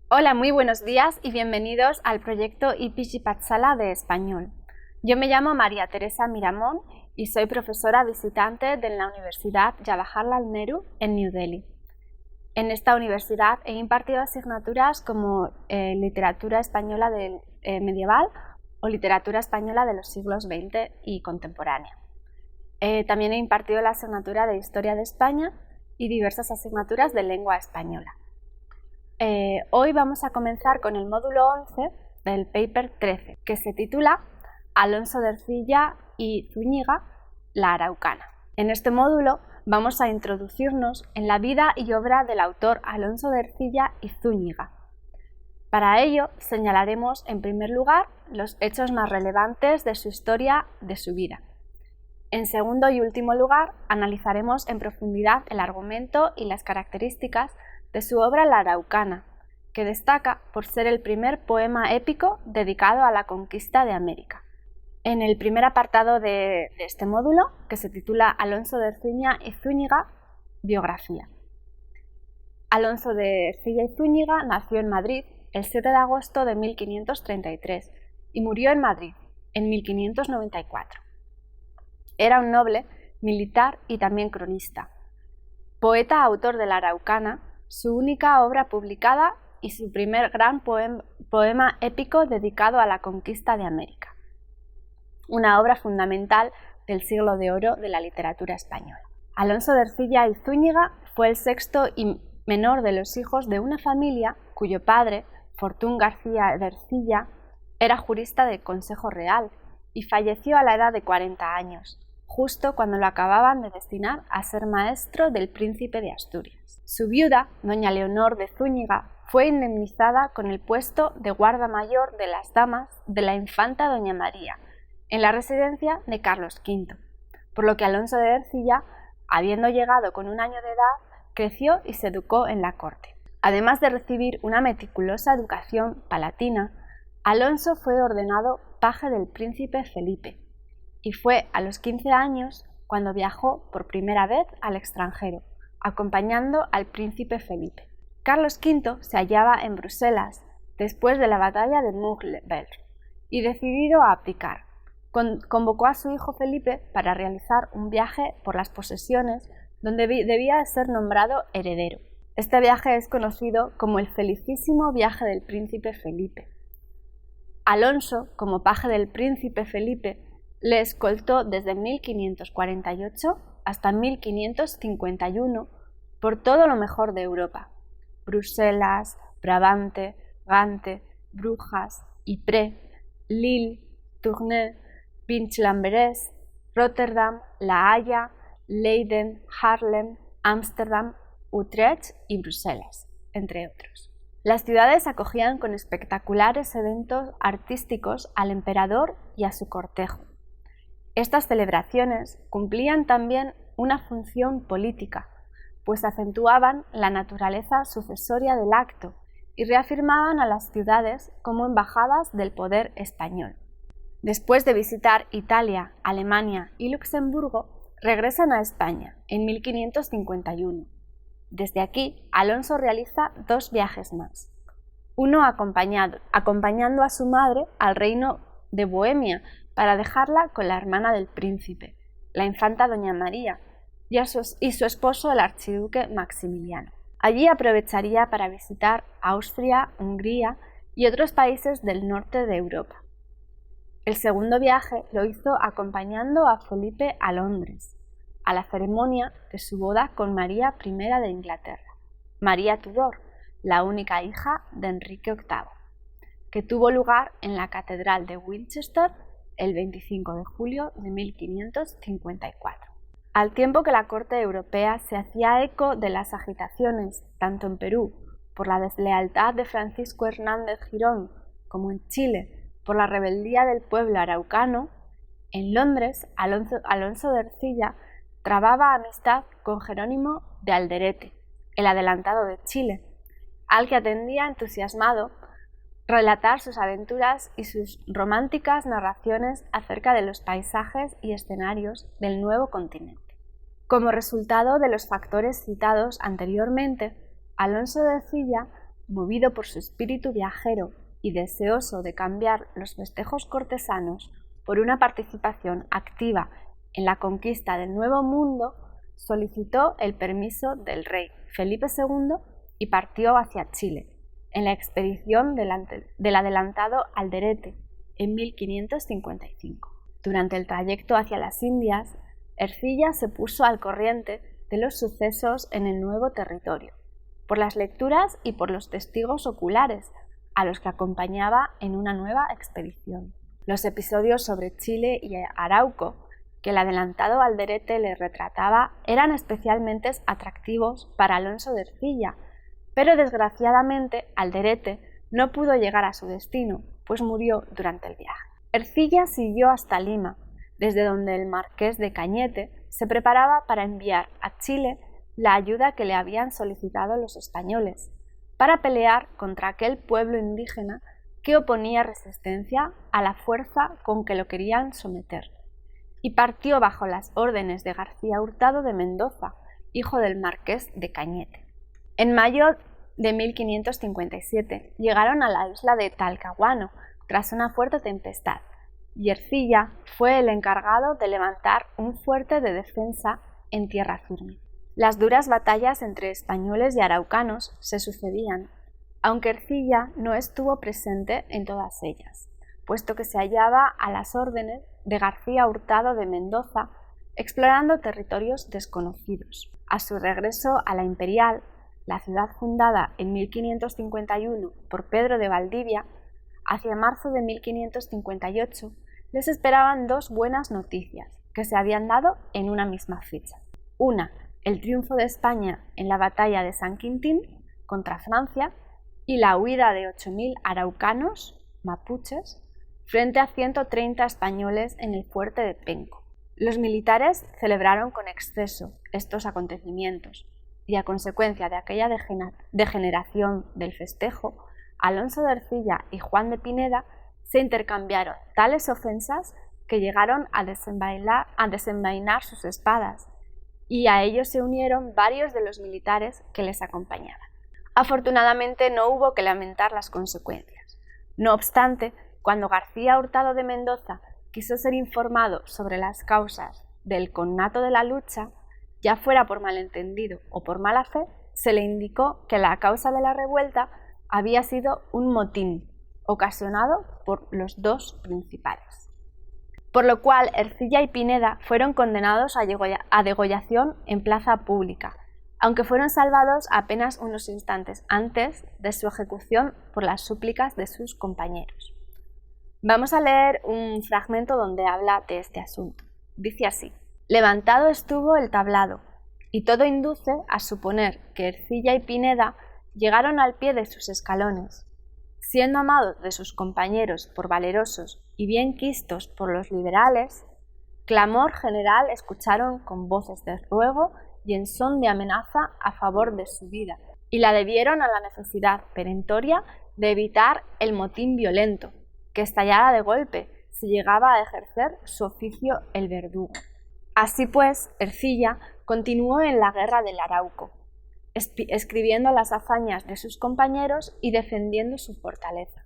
Hola, muy buenos días y bienvenidos al proyecto IPG Patsala de español. Yo me llamo María Teresa Miramón y soy profesora visitante de la Universidad Jawaharlal Nehru en New Delhi. En esta universidad he impartido asignaturas como literatura española medieval o literatura española de los siglos XX y contemporánea. También he impartido la asignatura de Historia de España y diversas asignaturas de lengua española. Hoy vamos a comenzar con el módulo 11 del paper 13, que se titula Alonso de Ercilla y Zúñiga, la Araucana. En este módulo vamos a introducirnos en la vida y obra del autor Alonso de Ercilla y Zúñiga. Para ello señalaremos en primer lugar los hechos más relevantes de su historia, de su vida. En segundo y último lugar, analizaremos en profundidad el argumento y las características de su obra La Araucana, que destaca por ser el primer poema épico dedicado a la conquista de América. En el primer apartado de este módulo, que se titula Alonso de Ercilla y Zúñiga, biografía. Alonso de Ercilla y Zúñiga nació en Madrid el 7 de agosto de 1533 y murió en Madrid en 1594. Era un noble, militar y también cronista. Poeta autor de La Araucana, su única obra publicada y su primer gran poema épico dedicado a la conquista de América. Una obra fundamental del siglo de oro de la literatura española. Alonso de Ercilla y Zúñiga fue el sexto y menor de los hijos de una familia cuyo padre, Fortún García de Ercilla, era jurista del Consejo Real y falleció a la edad de 40 años. Justo cuando lo acababan de destinar a ser maestro del príncipe de Asturias. Su viuda, doña Leonor de Zúñiga, fue indemnizada con el puesto de guarda mayor de las damas de la infanta doña María, en la residencia de Carlos V, por lo que Alonso de Ercilla, habiendo llegado con 1 año de edad, creció y se educó en la corte. Además de recibir una meticulosa educación palatina, Alonso fue ordenado paje del príncipe Felipe, y fue a los 15 años cuando viajó por primera vez al extranjero, acompañando al príncipe Felipe. Carlos V se hallaba en Bruselas después de la batalla de Muglebel y decidido a abdicar, convocó a su hijo Felipe para realizar un viaje por las posesiones donde debía ser nombrado heredero. Este viaje es conocido como el felicísimo viaje del príncipe Felipe. Alonso, como paje del príncipe Felipe, le escoltó desde 1548 hasta 1551 por todo lo mejor de Europa: Bruselas, Brabante, Gante, Brujas, Ypres, Lille, Tournai, Vinch-Lamberès, Rotterdam, La Haya, Leiden, Haarlem, Ámsterdam, Utrecht y Bruselas, entre otros. Las ciudades acogían con espectaculares eventos artísticos al emperador y a su cortejo. Estas celebraciones cumplían también una función política, pues acentuaban la naturaleza sucesoria del acto y reafirmaban a las ciudades como embajadas del poder español. Después de visitar Italia, Alemania y Luxemburgo, regresan a España en 1551. Desde aquí, Alonso realiza 2 viajes más. Uno acompañando a su madre al reino de Bohemia, para dejarla con la hermana del príncipe, la infanta doña María, y su esposo el archiduque Maximiliano. Allí aprovecharía para visitar Austria, Hungría y otros países del norte de Europa. El segundo viaje lo hizo acompañando a Felipe a Londres, a la ceremonia de su boda con María I de Inglaterra, María Tudor, la única hija de Enrique VIII, que tuvo lugar en la Catedral de Winchester el 25 de julio de 1554. Al tiempo que la corte europea se hacía eco de las agitaciones, tanto en Perú, por la deslealtad de Francisco Hernández Girón, como en Chile, por la rebeldía del pueblo araucano, en Londres, Alonso de Ercilla trababa amistad con Jerónimo de Alderete, el adelantado de Chile, al que atendía entusiasmado relatar sus aventuras y sus románticas narraciones acerca de los paisajes y escenarios del nuevo continente. Como resultado de los factores citados anteriormente, Alonso de Ercilla movido por su espíritu viajero y deseoso de cambiar los festejos cortesanos por una participación activa en la conquista del Nuevo Mundo, solicitó el permiso del rey Felipe II y partió hacia Chile, en la expedición del adelantado Alderete, en 1555. Durante el trayecto hacia las Indias, Ercilla se puso al corriente de los sucesos en el nuevo territorio, por las lecturas y por los testigos oculares a los que acompañaba en una nueva expedición. Los episodios sobre Chile y Arauco que el adelantado Alderete le retrataba eran especialmente atractivos para Alonso de Ercilla, pero desgraciadamente Alderete no pudo llegar a su destino, pues murió durante el viaje. Ercilla siguió hasta Lima, desde donde el marqués de Cañete se preparaba para enviar a Chile la ayuda que le habían solicitado los españoles, para pelear contra aquel pueblo indígena que oponía resistencia a la fuerza con que lo querían someter, y partió bajo las órdenes de García Hurtado de Mendoza, hijo del marqués de Cañete. En mayo de 1557 llegaron a la isla de Talcahuano tras una fuerte tempestad, y Ercilla fue el encargado de levantar un fuerte de defensa en tierra firme. Las duras batallas entre españoles y araucanos se sucedían, aunque Ercilla no estuvo presente en todas ellas, puesto que se hallaba a las órdenes de García Hurtado de Mendoza, explorando territorios desconocidos. A su regreso a la Imperial, la ciudad fundada en 1551 por Pedro de Valdivia, hacia marzo de 1558, les esperaban dos buenas noticias que se habían dado en una misma fecha. Una, el triunfo de España en la batalla de San Quintín contra Francia y la huida de 8.000 araucanos, mapuches, frente a 130 españoles en el fuerte de Penco. Los militares celebraron con exceso estos acontecimientos y a consecuencia de aquella degeneración del festejo, Alonso de Ercilla y Juan de Pineda se intercambiaron tales ofensas que llegaron a desenvainar sus espadas, y a ellos se unieron varios de los militares que les acompañaban. Afortunadamente no hubo que lamentar las consecuencias. No obstante, cuando García Hurtado de Mendoza quiso ser informado sobre las causas del connato de la lucha, ya fuera por malentendido o por mala fe, se le indicó que la causa de la revuelta había sido un motín ocasionado por los dos principales. Por lo cual Ercilla y Pineda fueron condenados a degollación en plaza pública, aunque fueron salvados apenas unos instantes antes de su ejecución por las súplicas de sus compañeros. Vamos a leer un fragmento donde habla de este asunto. Dice así: levantado estuvo el tablado, y todo induce a suponer que Ercilla y Pineda llegaron al pie de sus escalones. Siendo amados de sus compañeros por valerosos y bien quistos por los liberales, clamor general escucharon con voces de ruego y en son de amenaza a favor de su vida, y la debieron a la necesidad perentoria de evitar el motín violento, que estallara de golpe si llegaba a ejercer su oficio el verdugo. Así pues, Ercilla continuó en la guerra del Arauco, escribiendo las hazañas de sus compañeros y defendiendo su fortaleza.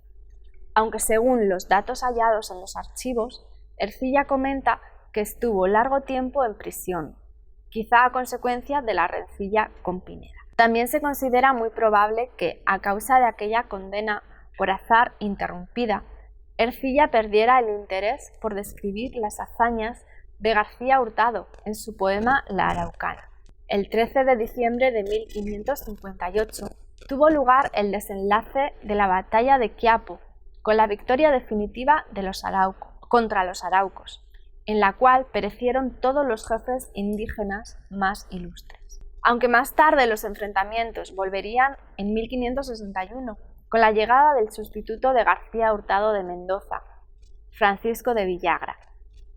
Aunque según los datos hallados en los archivos, Ercilla comenta que estuvo largo tiempo en prisión, quizá a consecuencia de la rencilla con Pineda. También se considera muy probable que, a causa de aquella condena por azar interrumpida, Ercilla perdiera el interés por describir las hazañas de García Hurtado en su poema La Araucana. El 13 de diciembre de 1558 tuvo lugar el desenlace de la batalla de Quiapo, con la victoria definitiva de contra los araucos, en la cual perecieron todos los jefes indígenas más ilustres. Aunque más tarde los enfrentamientos volverían en 1561, con la llegada del sustituto de García Hurtado de Mendoza, Francisco de Villagra,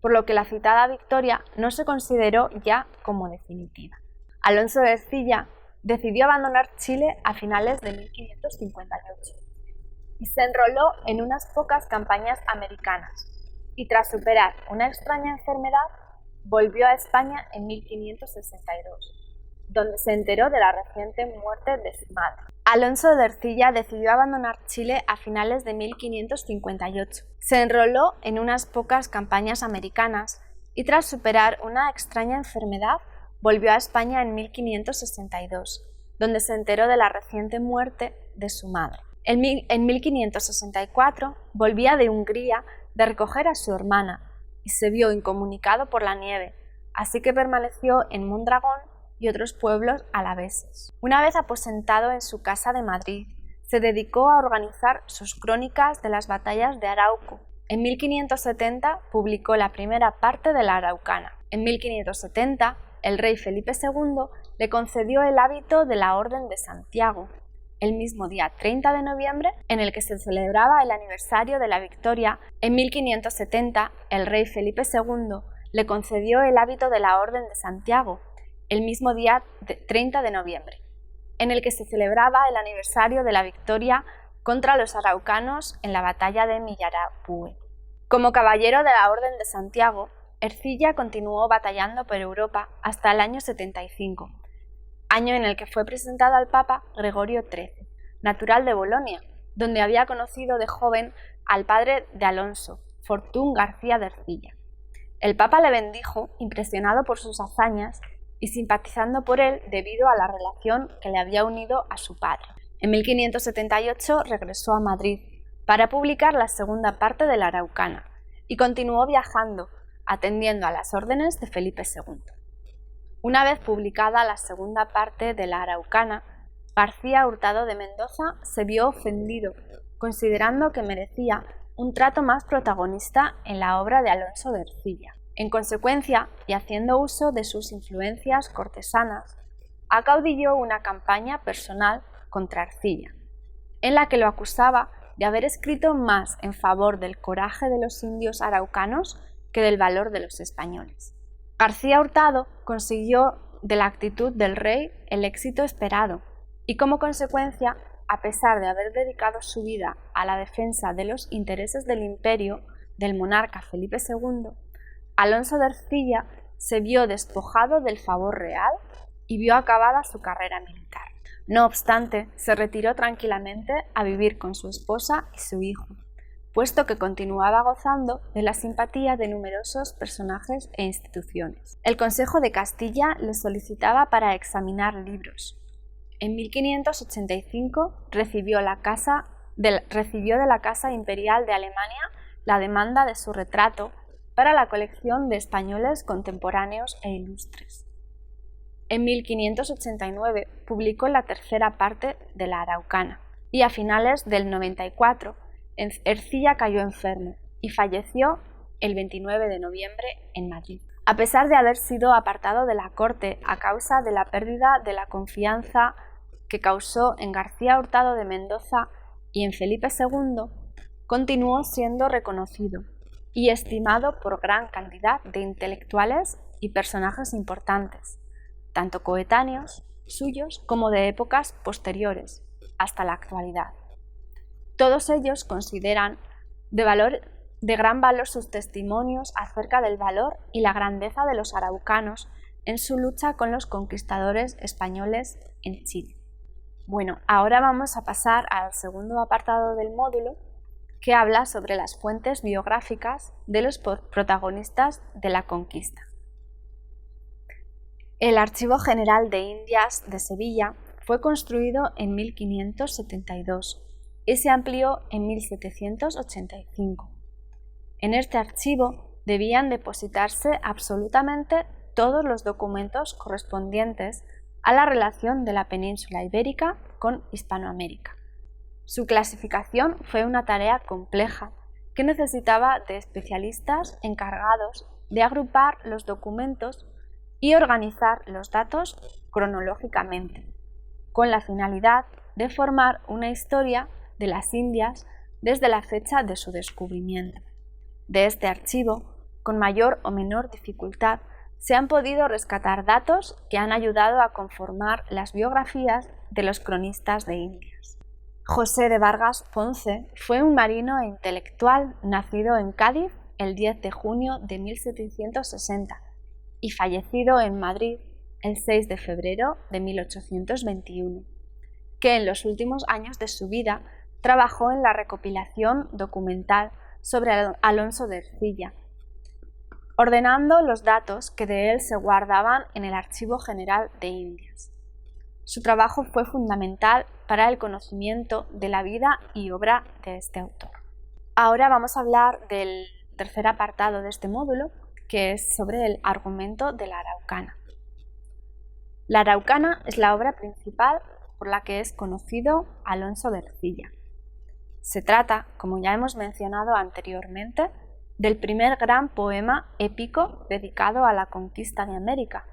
por lo que la citada victoria no se consideró ya como definitiva. Alonso de Ercilla decidió abandonar Chile a finales de 1558 y se enroló en unas pocas campañas americanas, y tras superar una extraña enfermedad volvió a España en 1562, donde se enteró de la reciente muerte de su madre. Alonso de Ercilla decidió abandonar Chile a finales de 1558. Se enroló en unas pocas campañas americanas y tras superar una extraña enfermedad volvió a España en 1562, donde se enteró de la reciente muerte de su madre. En 1564 volvía de Hungría de recoger a su hermana y se vio incomunicado por la nieve, así que permaneció en Mondragón y otros pueblos alaveses. Una vez aposentado en su casa de Madrid, se dedicó a organizar sus crónicas de las batallas de Arauco. En 1570 publicó la primera parte de la Araucana. En 1570, el rey Felipe II le concedió el hábito de la Orden de Santiago, el mismo día 30 de noviembre en el que se celebraba el aniversario de la victoria. En 1570, el rey Felipe II le concedió el hábito de la Orden de Santiago, el mismo día 30 de noviembre, en el que se celebraba el aniversario de la victoria contra los araucanos en la batalla de Millarapue. Como caballero de la Orden de Santiago, Ercilla continuó batallando por Europa hasta el año 75, año en el que fue presentado al Papa Gregorio XIII, natural de Bolonia, donde había conocido de joven al padre de Alonso, Fortún García de Ercilla. El Papa le bendijo, impresionado por sus hazañas y simpatizando por él debido a la relación que le había unido a su padre. En 1578 regresó a Madrid para publicar la segunda parte de la Araucana y continuó viajando, atendiendo a las órdenes de Felipe II. Una vez publicada la segunda parte de la Araucana, García Hurtado de Mendoza se vio ofendido, considerando que merecía un trato más protagonista en la obra de Alonso de Ercilla. En consecuencia, y haciendo uso de sus influencias cortesanas, acaudilló una campaña personal contra Ercilla, en la que lo acusaba de haber escrito más en favor del coraje de los indios araucanos que del valor de los españoles. García Hurtado consiguió de la actitud del rey el éxito esperado, y como consecuencia, a pesar de haber dedicado su vida a la defensa de los intereses del imperio del monarca Felipe II, Alonso de Ercilla se vio despojado del favor real y vio acabada su carrera militar. No obstante, se retiró tranquilamente a vivir con su esposa y su hijo, puesto que continuaba gozando de la simpatía de numerosos personajes e instituciones. El Consejo de Castilla le solicitaba para examinar libros. En 1585 recibió de la Casa Imperial de Alemania la demanda de su retrato para la colección de españoles contemporáneos e ilustres. En 1589 publicó la tercera parte de la Araucana y a finales del 94 Ercilla cayó enfermo y falleció el 29 de noviembre en Madrid. A pesar de haber sido apartado de la corte a causa de la pérdida de la confianza que causó en García Hurtado de Mendoza y en Felipe II, continuó siendo reconocido y estimado por gran cantidad de intelectuales y personajes importantes, tanto coetáneos suyos como de épocas posteriores, hasta la actualidad. Todos ellos consideran de gran valor sus testimonios acerca del valor y la grandeza de los araucanos en su lucha con los conquistadores españoles en Chile. Bueno, ahora vamos a pasar al segundo apartado del módulo, que habla sobre las fuentes biográficas de los protagonistas de la conquista. El Archivo General de Indias de Sevilla fue construido en 1572 y se amplió en 1785. En este archivo debían depositarse absolutamente todos los documentos correspondientes a la relación de la península ibérica con Hispanoamérica. Su clasificación fue una tarea compleja que necesitaba de especialistas encargados de agrupar los documentos y organizar los datos cronológicamente, con la finalidad de formar una historia de las Indias desde la fecha de su descubrimiento. De este archivo, con mayor o menor dificultad, se han podido rescatar datos que han ayudado a conformar las biografías de los cronistas de Indias. José de Vargas Ponce fue un marino e intelectual nacido en Cádiz el 10 de junio de 1760 y fallecido en Madrid el 6 de febrero de 1821. que en los últimos años de su vida trabajó en la recopilación documental sobre Alonso de Ercilla, ordenando los datos que de él se guardaban en el Archivo General de Indias. Su trabajo fue fundamental para el conocimiento de la vida y obra de este autor. Ahora vamos a hablar del tercer apartado de este módulo, que es sobre el argumento de la Araucana. La Araucana es la obra principal por la que es conocido Alonso de Ercilla. Se trata, como ya hemos mencionado anteriormente, del primer gran poema épico dedicado a la conquista de América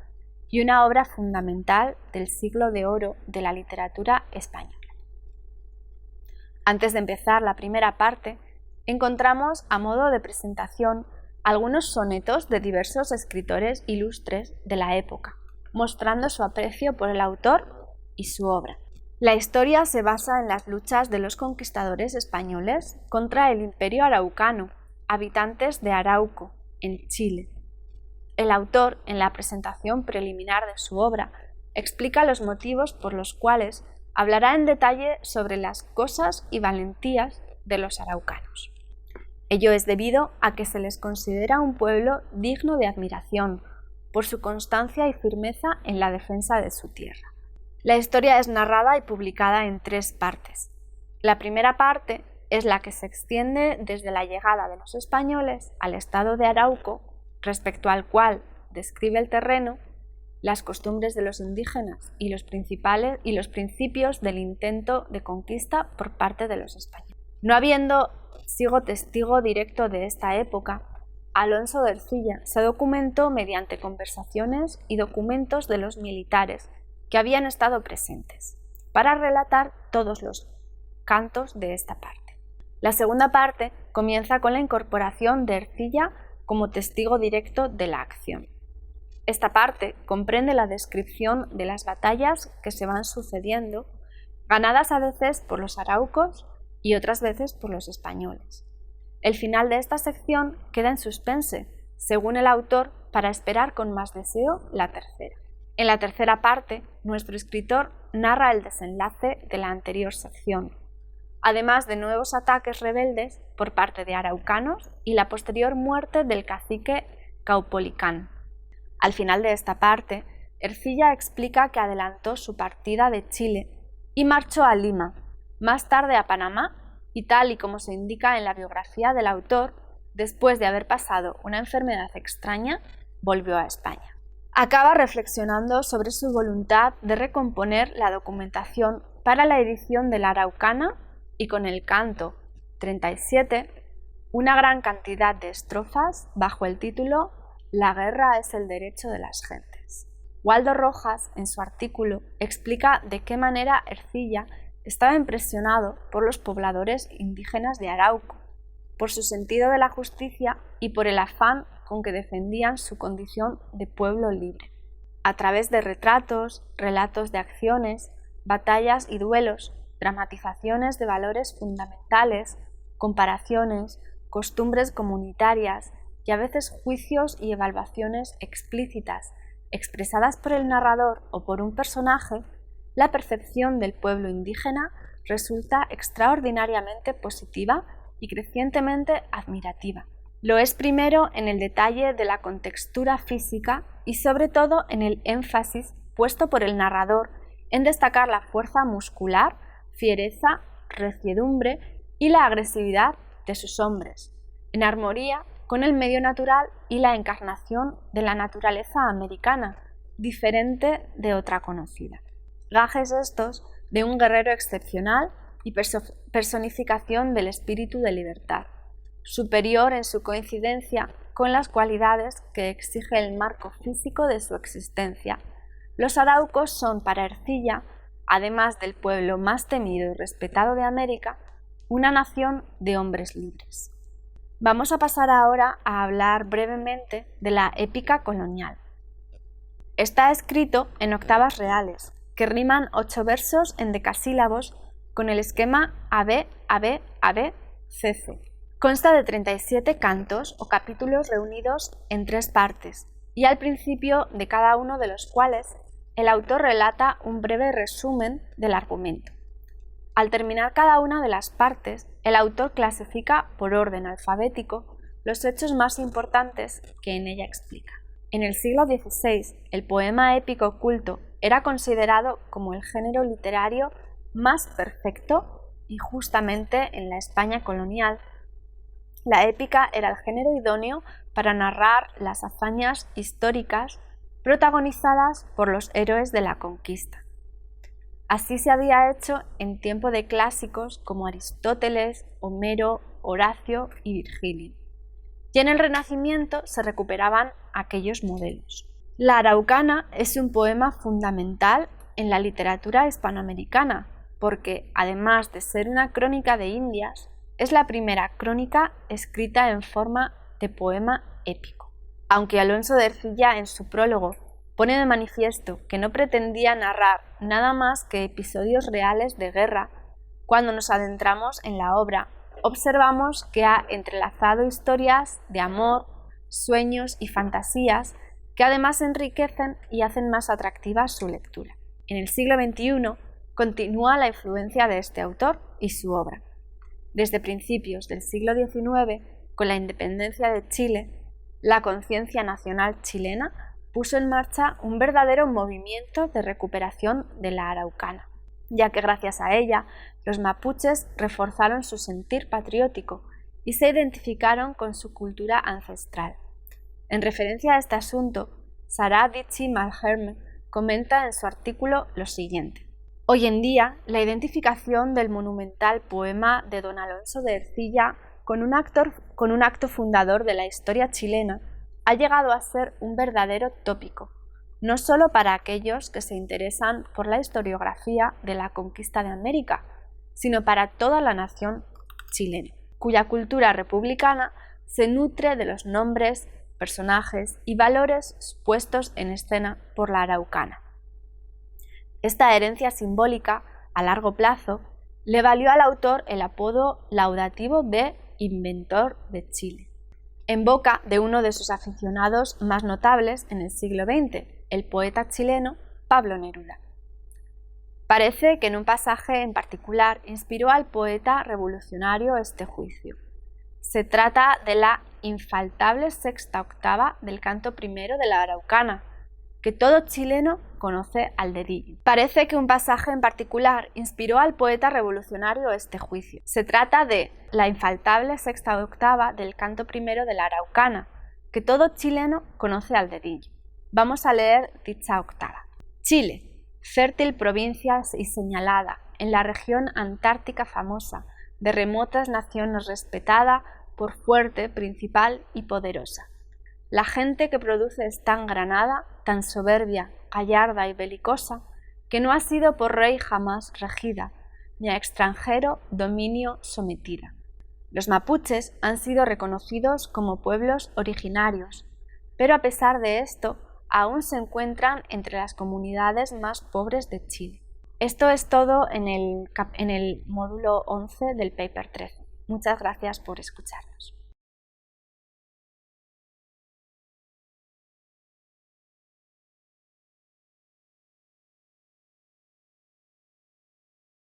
y una obra fundamental del siglo de oro de la literatura española. Antes de empezar la primera parte, encontramos a modo de presentación algunos sonetos de diversos escritores ilustres de la época, mostrando su aprecio por el autor y su obra. La historia se basa en las luchas de los conquistadores españoles contra el Imperio Araucano, habitantes de Arauco, en Chile. El autor, en la presentación preliminar de su obra, explica los motivos por los cuales hablará en detalle sobre las cosas y valentías de los araucanos. Ello es debido a que se les considera un pueblo digno de admiración por su constancia y firmeza en la defensa de su tierra. La historia es narrada y publicada en 3 partes. La primera parte es la que se extiende desde la llegada de los españoles al estado de Arauco, respecto al cual describe el terreno, las costumbres de los indígenas y los principios del intento de conquista por parte de los españoles. No habiendo sido testigo directo de esta época, Alonso de Ercilla se documentó mediante conversaciones y documentos de los militares que habían estado presentes, para relatar todos los cantos de esta parte. La segunda parte comienza con la incorporación de Ercilla como testigo directo de la acción. Esta parte comprende la descripción de las batallas que se van sucediendo, ganadas a veces por los araucos y otras veces por los españoles. El final de esta sección queda en suspense, según el autor, para esperar con más deseo la tercera. En la tercera parte, nuestro escritor narra el desenlace de la anterior sección, además de nuevos ataques rebeldes por parte de araucanos y la posterior muerte del cacique Caupolicán. Al final de esta parte, Ercilla explica que adelantó su partida de Chile y marchó a Lima, más tarde a Panamá, y tal y como se indica en la biografía del autor, después de haber pasado una enfermedad extraña, volvió a España. Acaba reflexionando sobre su voluntad de recomponer la documentación para la edición de la Araucana y con el canto 37, una gran cantidad de estrofas bajo el título La guerra es el derecho de las gentes. Waldo Rojas, en su artículo, explica de qué manera Ercilla estaba impresionado por los pobladores indígenas de Arauco, por su sentido de la justicia y por el afán con que defendían su condición de pueblo libre. A través de retratos, relatos de acciones, batallas y duelos, dramatizaciones de valores fundamentales, comparaciones, costumbres comunitarias y a veces juicios y evaluaciones explícitas, expresadas por el narrador o por un personaje, la percepción del pueblo indígena resulta extraordinariamente positiva y crecientemente admirativa. Lo es primero en el detalle de la contextura física y sobre todo en el énfasis puesto por el narrador en destacar la fuerza muscular, fiereza, reciedumbre y la agresividad de sus hombres, en armonía con el medio natural y la encarnación de la naturaleza americana, diferente de otra conocida. Gajes estos de un guerrero excepcional y personificación del espíritu de libertad, superior en su coincidencia con las cualidades que exige el marco físico de su existencia. Los araucos son para Ercilla, además del pueblo más temido y respetado de América, una nación de hombres libres. Vamos a pasar ahora a hablar brevemente de la épica colonial. Está escrito en octavas reales, que riman 8 versos en decasílabos con el esquema AB, AB, AB, CC. Consta de 37 cantos o capítulos reunidos en 3 partes, y al principio de cada uno de los cuales el autor relata un breve resumen del argumento. Al terminar cada una de las partes, el autor clasifica por orden alfabético los hechos más importantes que en ella explica. En el siglo XVI, el poema épico culto era considerado como el género literario más perfecto y justamente en la España colonial, la épica era el género idóneo para narrar las hazañas históricas protagonizadas por los héroes de la conquista. Así se había hecho en tiempo de clásicos como Aristóteles, Homero, Horacio y Virgilio. Y en el Renacimiento se recuperaban aquellos modelos. La Araucana es un poema fundamental en la literatura hispanoamericana, porque además de ser una crónica de Indias, es la primera crónica escrita en forma de poema épico. Aunque Alonso de Ercilla en su prólogo pone de manifiesto que no pretendía narrar nada más que episodios reales de guerra, cuando nos adentramos en la obra, observamos que ha entrelazado historias de amor, sueños y fantasías que además enriquecen y hacen más atractiva su lectura. En el siglo XXI continúa la influencia de este autor y su obra. Desde principios del siglo XIX, con la independencia de Chile, la conciencia nacional chilena puso en marcha un verdadero movimiento de recuperación de la Araucana, ya que gracias a ella los mapuches reforzaron su sentir patriótico y se identificaron con su cultura ancestral. En referencia a este asunto, Sarah Dichi Malherbe comenta en su artículo lo siguiente: hoy en día, la identificación del monumental poema de don Alonso de Ercilla con un acto fundador de la historia chilena ha llegado a ser un verdadero tópico, no solo para aquellos que se interesan por la historiografía de la conquista de América, sino para toda la nación chilena, cuya cultura republicana se nutre de los nombres, personajes y valores puestos en escena por la Araucana. Esta herencia simbólica, a largo plazo, le valió al autor el apodo laudativo de Inventor de Chile, en boca de uno de sus aficionados más notables en el siglo XX, el poeta chileno Pablo Neruda. Parece que en un pasaje en particular inspiró al poeta revolucionario este juicio. Se trata de la infaltable sexta octava del canto primero de la Araucana, que todo chileno conoce al dedillo. Parece que un pasaje en particular inspiró al poeta revolucionario este juicio. Se trata de la infaltable sexta octava del canto primero de la Araucana, que todo chileno conoce al dedillo. Vamos a leer dicha octava. Chile, fértil provincia y señalada, en la región antártica famosa, de remotas naciones respetada por fuerte, principal y poderosa. La gente que produce es tan granada, tan soberbia, gallarda y belicosa, que no ha sido por rey jamás regida, ni a extranjero dominio sometida. Los mapuches han sido reconocidos como pueblos originarios, pero a pesar de esto, aún se encuentran entre las comunidades más pobres de Chile. Esto es todo en el módulo 11 del paper 13. Muchas gracias por escucharnos.